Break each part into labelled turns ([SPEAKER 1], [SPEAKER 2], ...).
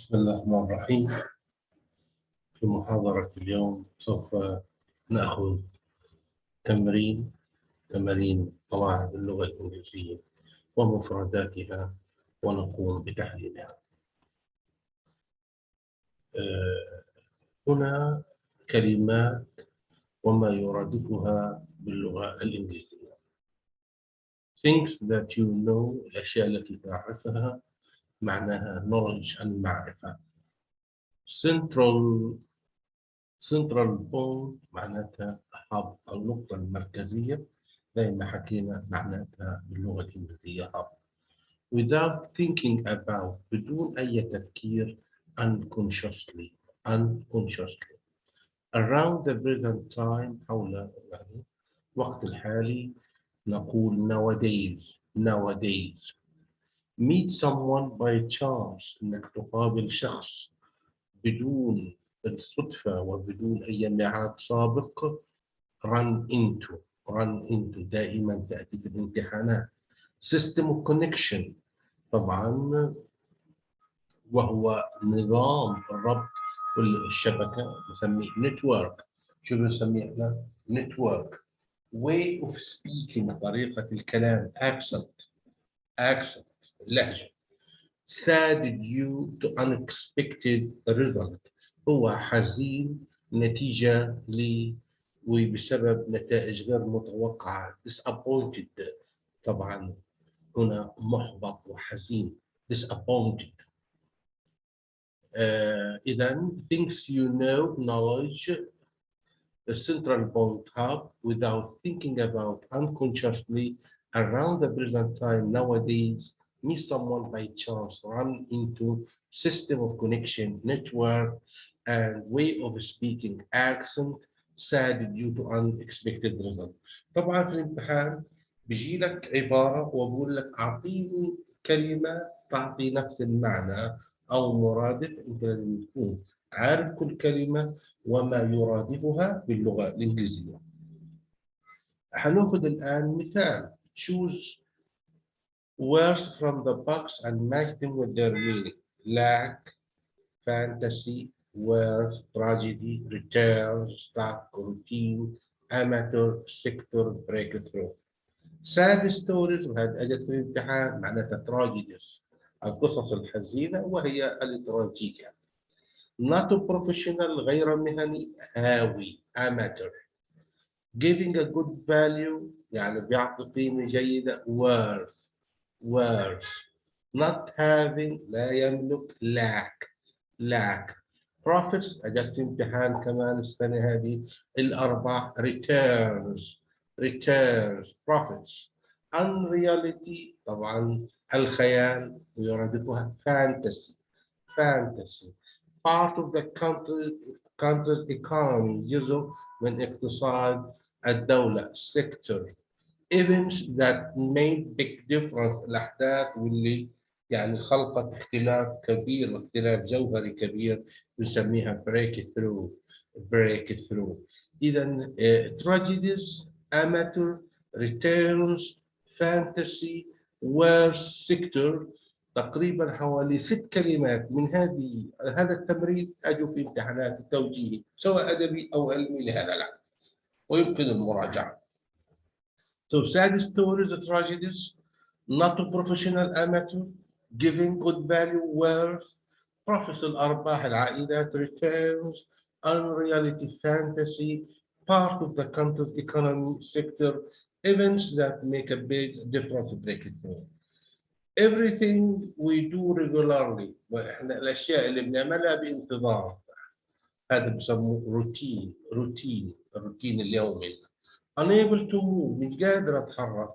[SPEAKER 1] بسم الله الرحمن الرحيم. في محاضرة اليوم سوف نأخذ تمارين قواعد اللغة الإنجليزية ومفرداتها ونقوم بتحليلها. هنا كلمات وما يرادفها باللغة الإنجليزية. Things that you know، الأشياء التي تعرفها معناها knowledge، المعرفة. Central point معناتها hub، النقطة المركزية زي ما حكينا معناتها باللغة الإنجليزية hub. Without thinking about، بدون أي تفكير، unconsciously. Around the present time، حول يعني وقت الحالي، نقول nowadays. Meet someone by chance، إنك تقابل شخص بدون الصدفة وبدون أي ميعاد سابق. run into دائما تأتي في الامتحانات. system of connection، طبعا وهو نظام الربط والشبكة، نسميه network. شو بنسميه احنا؟ network. way of speaking، طريقة الكلام. accent اللهجة. sad due to unexpected result، هو حزين نتيجة وبسبب نتائج غير متوقعة. disappointed، طبعا هنا محبط وحزين. disappointed. إذا things you know، knowledge، the central point hub. without thinking about، unconsciously. around the present time, nowadays. meet someone by chance, run into. system of connection, network. and way of speaking, accent. sad due to unexpected result. طبعا في الامتحان بيجي لك عبارة وبقول لك أعطيني كلمة تعطي نفس المعنى أو مرادف. أنت لازم تكون عارف كل كلمة وما يرادفها باللغة الإنجليزية. هناخذ الآن مثال. choose words from the box and match them with their meaning. lack، fantasy, worth, tragedy, return, stock, routine, amateur, sector، breakthrough. sad stories، وهذا أجت في الامتحان معناتها tragedies، القصص الحزينة وهي التراجيديا. not professional، غير مهني، هاوي، amateur. giving a good value، يعني بيعطي قيمة جيدة، worth. not having، لا يملك، lack. profits، أجت في امتحان كمان السنة هذه، الأرباح، returns profits. unreality، طبعا الخيال ويرادفها fantasy. part of the country's economy، جزء من اقتصاد الدولة، sector. events that made big difference، الأحداث واللي يعني خلقت اختلاف كبير واختلاف جوهري كبير، نسميها breakthrough. إذا tragedies، amateur، returns، fantasy، worth، sector. تقريبا حوالي 6 كلمات من هذا التمرين اجوا في امتحانات التوجيهي سواء ادبي او علمي لهذا العام ويمكن المراجعه. So sad stories، tragedies. not professional، amateur. giving good value، worth. profits، الارباح، العائدات، returns. unreality، fantasy. part of the country's economy، sector. events that make a big difference، breakthrough. everything we do regularly، واحنا الاشياء اللي بنعملها بانتظام، هذا بسموه الروتين اليومي. unable to move، مش قادر اتحرك،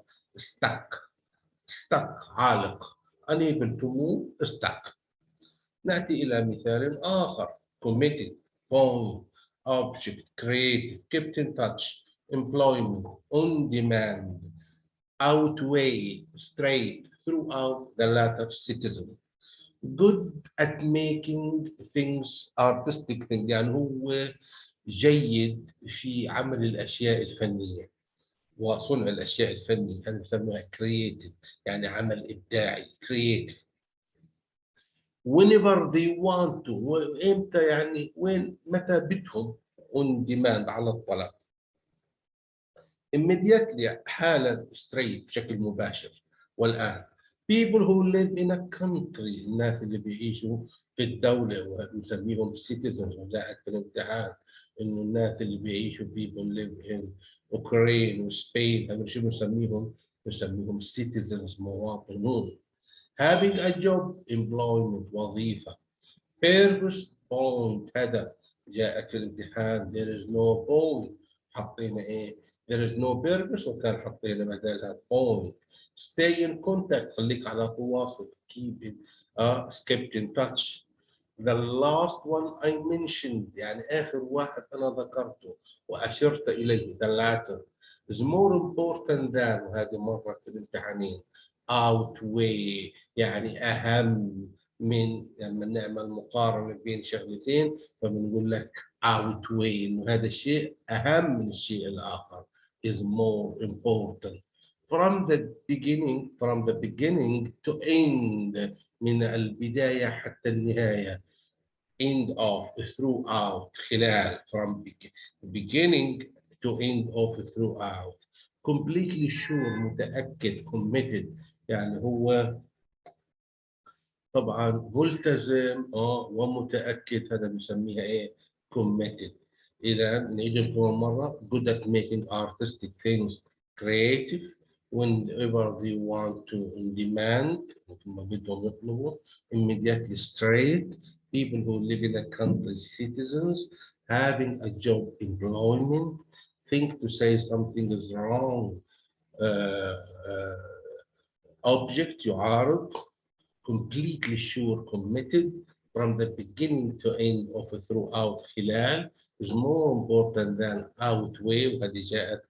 [SPEAKER 1] stuck عالق. unable to move، stuck. ناتي الى مثال اخر. committed، phone، object، creative، kept in touch، employment، on demand، outweigh، straight، throughout the latter، citizen. good at making things artistic things، يعني هو جيد في عمل الأشياء الفنية وصنع الأشياء الفنية، هذا نسميها creative، يعني عمل إبداعي creative. whenever they want to، وإمتى يعني وين متى بدهم، on demand على الطلب. immediately حالا straight بشكل مباشر. والآن people who live in a country، الناس اللي بيعيشوا في الدولة ونسميهم citizens، وجاءت في الامتحان إنه الناس اللي بيعيشوا people live in Ukraine وسبين، هذول شو نسميهم؟ نسميهم citizens، مواطنون. having a job employment، وظيفة. purpose point، هدف. جاءت في الامتحان there is no point، حطينا ايه؟ there is no purpose وكان حطينا بدلها point. stay in contact، خليك على تواصل. keep in kept in touch. the last one I mentioned، يعني آخر واحد أنا ذكرته وأشرت إليه the latter is more important than، وهذه مرة في الامتحانين. outweigh يعني أهم من، لما نعمل مقارنة بين شغلتين فبنقول لك outweigh، إنه هذا الشيء أهم من الشيء الآخر. is more important. from the beginning to end، من البداية حتى النهاية. end of، throughout، خلال. from beginning to end of، throughout. completely sure، متأكد. committed يعني هو طبعا ملتزم ومتأكد، هذا بنسميها ايه؟ committed. إذا نعيد كمان مرة: good at making artistic things، creative whenever they want to، in demand مثل ما بدهم يطلبوا. immediately straight، people who live in a country citizens. having a job employment. think to say something is wrong. uh, uh, object يعارض. completely sure committed from the beginning to end of throughout خلال is more important than outweigh، وهذه جاءت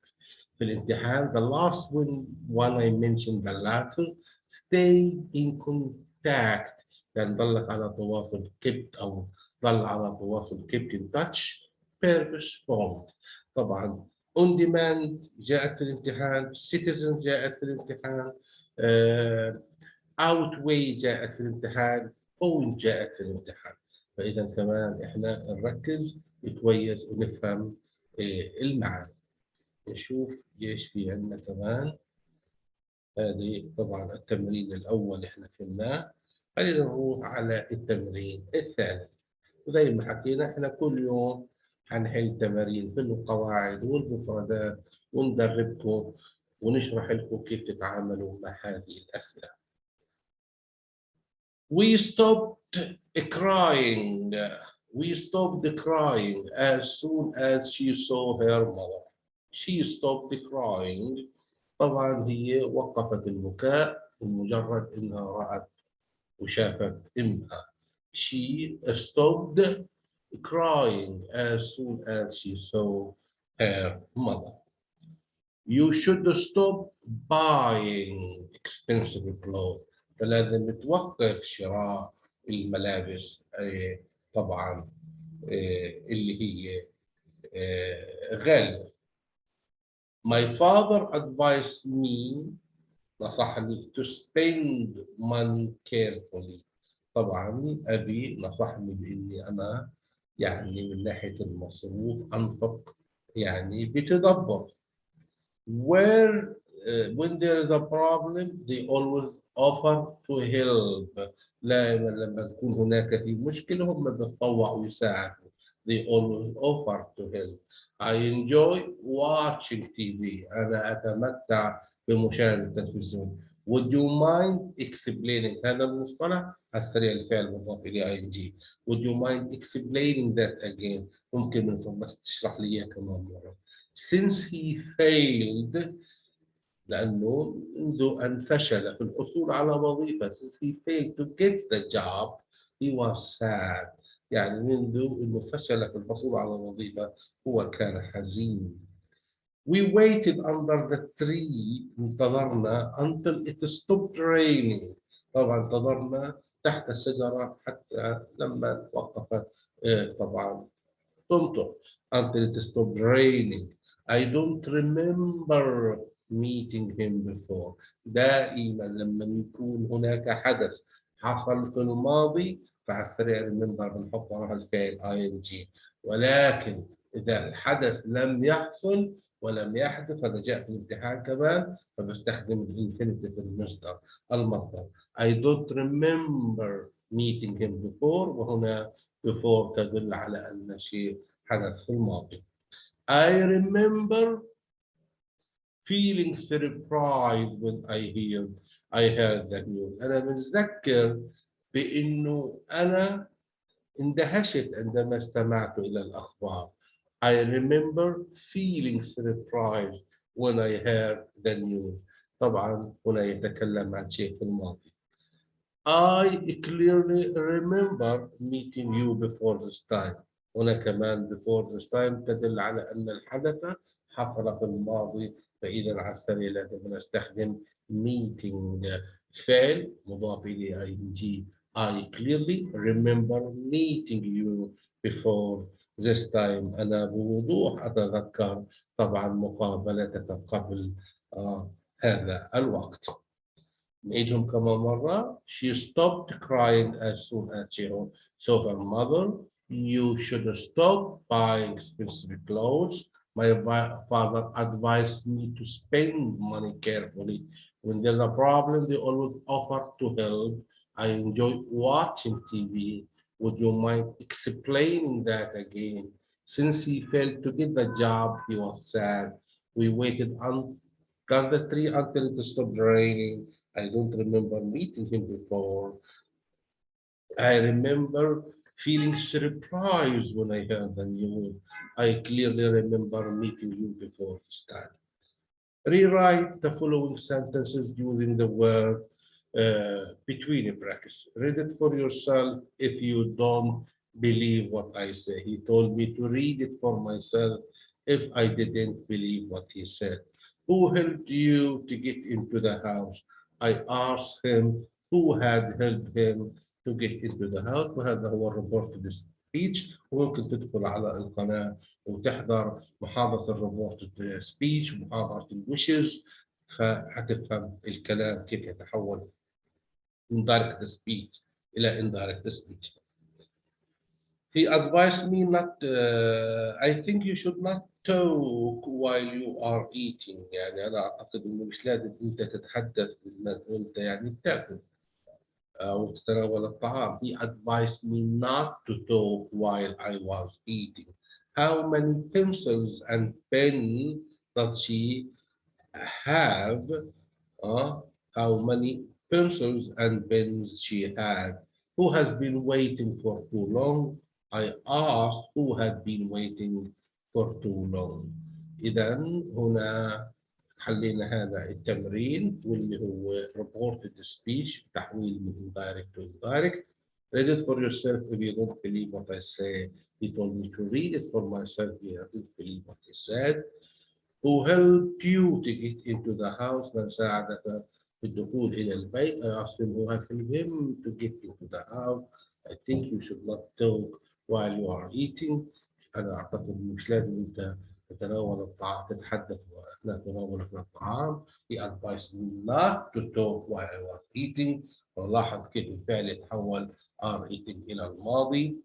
[SPEAKER 1] في الامتحان. the last one I mentioned the latter. stay in contact يعني ضلك على تواصل، kept أو ضل على تواصل kept in touch. purpose formed طبعا. on demand جاءت في الامتحان. citizen جاءت في الامتحان. outweigh جاءت في الامتحان. point جاءت في الامتحان. فإذا كمان إحنا نركز كويس ونفهم المعنى. نشوف ايش في عندنا كمان. هذه طبعا التمرين الأول إحنا فهمناه. خلينا نروح على التمرين الثاني. وزي ما حكينا إحنا كل يوم هنحل تمارين في القواعد والمفردات وندربكم ونشرح لكم كيف تتعاملوا مع هذه الأسئلة. We stopped crying. We stopped crying as soon as she saw her mother. She stopped crying. طبعا هي وقفت البكاء بمجرد انها رأت وشافت امها. She stopped crying as soon as she saw her mother. You should stop buying expensive clothes. فلازم توقف شراء الملابس طبعا اللي هي غالية. My father advised me، نصحني to spend money carefully. طبعا أبي نصحني بإني أنا يعني من ناحية المصروف أنفق يعني بتدبر. Where when there is a problem they always offer to help. لما تكون هناك في مشكلة هم بيتطوعوا ويساعدوا. They always offer to help. I enjoy watching TV. أنا أتمتع بمشاهدة التلفزيون. Would you mind explaining، هذا المصطلح السريع الفعل مضاف إلى ing. Would you mind explaining that again؟ ممكن من فضلك تشرح لي إياه كمان مرة. Since he failed، لأنه منذ أن فشل في الحصول على وظيفة. since he failed to get the job he was sad. يعني منذ أنه فشل في الحصول على وظيفة هو كان حزين. We waited under the tree، انتظرنا until it stopped raining. طبعا انتظرنا تحت الشجرة حتى لما وقفت طبعا تمطر. until it stopped raining. I don't remember meeting him before. دائما لما يكون هناك حدث حصل في الماضي فعلى السريع remember بنحط وراها الفعل ing. ولكن إذا الحدث لم يحصل ولم يحدث، هذا جاء في الامتحان كمان، فبستخدم الانفينيتيف المصدر. I don't remember meeting him before، وهنا before تدل على أن شيء حدث في الماضي. I remember feeling surprised when I heard the news. أنا متذكر بأنه أنا اندهشت عندما استمعت إلى الأخبار. I remember feeling surprised when I heard the news. طبعا هنا يتكلم عن شيء في الماضي. I clearly remember meeting you before this time. هنا كمان before this time تدل على أن الحدث حصل في الماضي، فإذا على السريع لازم نستخدم meeting فعل مضاف إليه ing. I clearly remember meeting you before this time. أنا بوضوح أتذكر طبعا مقابلتك قبل هذا الوقت. نعيدهم كمان مرة. She stopped crying as soon as she saw her mother. You should stop buying expensive clothes. My father advised me to spend money carefully. When there's a problem, they always offer to help. I enjoy watching TV. Would you mind explaining that again? Since he failed to get the job, he was sad. We waited under the tree until it stopped raining. I don't remember meeting him before. I remember feeling surprised when I heard the news. I clearly remember meeting you before this time. Rewrite the following sentences using the word between brackets. Read it for yourself if you don't believe what I say. He told me to read it for myself if I didn't believe what he said. Who helped you to get into the house? I asked him who had helped him to get into the house. وهذا هو الريبورت سبيتش. وممكن تدخل على القناة وتحضر محاضرة الريبورت سبيتش ومحاضرة الويشز، فحتفهم الكلام كيف يتحول من direct speech إلى indirect speech. He advised me not. I think you should not talk while you are eating. يعني أنا أعتقد إنه مش لازم أنت تتحدث وأنت يعني بتاكل أو تتناول الطعام. He advised me not to talk while I was eating. How many pencils and pens does she have? How many pencils and pens she had? Who has been waiting for too long? I asked who had been waiting for too long. إذا هنا حلينا هذا التمرين واللي هو reported speech، تحويل من indirect to indirect. Read it for yourself if you don't believe what I say. He told me to read it for myself if I didn't believe what he said. Who helped you to get into the house? من ساعدك في الدخول إلى البيت. I asked him who helped him to get into the house. I think you should not talk while you are eating. أنا أعتقد مش لازم أنت تتناول الطعام تتحدث أثناء تناولك الطعام. He advised me not to talk while I was eating. ولاحظ كيف الفعل يتحول are eating إلى الماضي.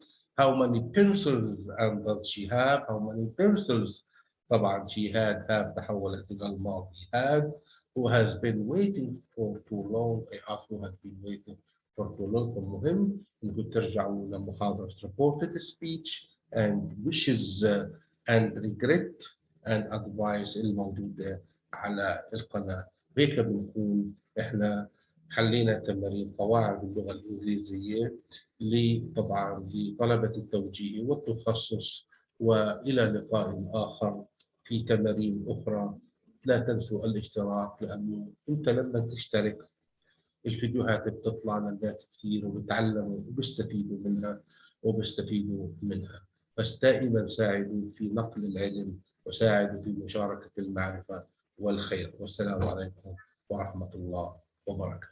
[SPEAKER 1] How many pencils and does she have? How many pencils? طبعا she had have تحولت إلى الماضي had. Who has been waiting for too long? I asked who has been waiting for too long. المهم إنكم ترجعوا لمحاضرة reported speech and wishes and regret and advice الموجودة على القناة. هيك بنكون إحنا حلينا تمارين قواعد اللغة الإنجليزية طبعا لطلبة التوجيهي والتخصص. وإلى لقاء آخر في تمارين أخرى. لا تنسوا الاشتراك، لأنه أنت لما تشترك الفيديوهات بتطلع للناس كثير وبتعلموا وبيستفيدوا منها. بس دائما ساعدوا في نقل العلم وساعدوا في مشاركة المعرفة والخير. والسلام عليكم ورحمة الله وبركاته.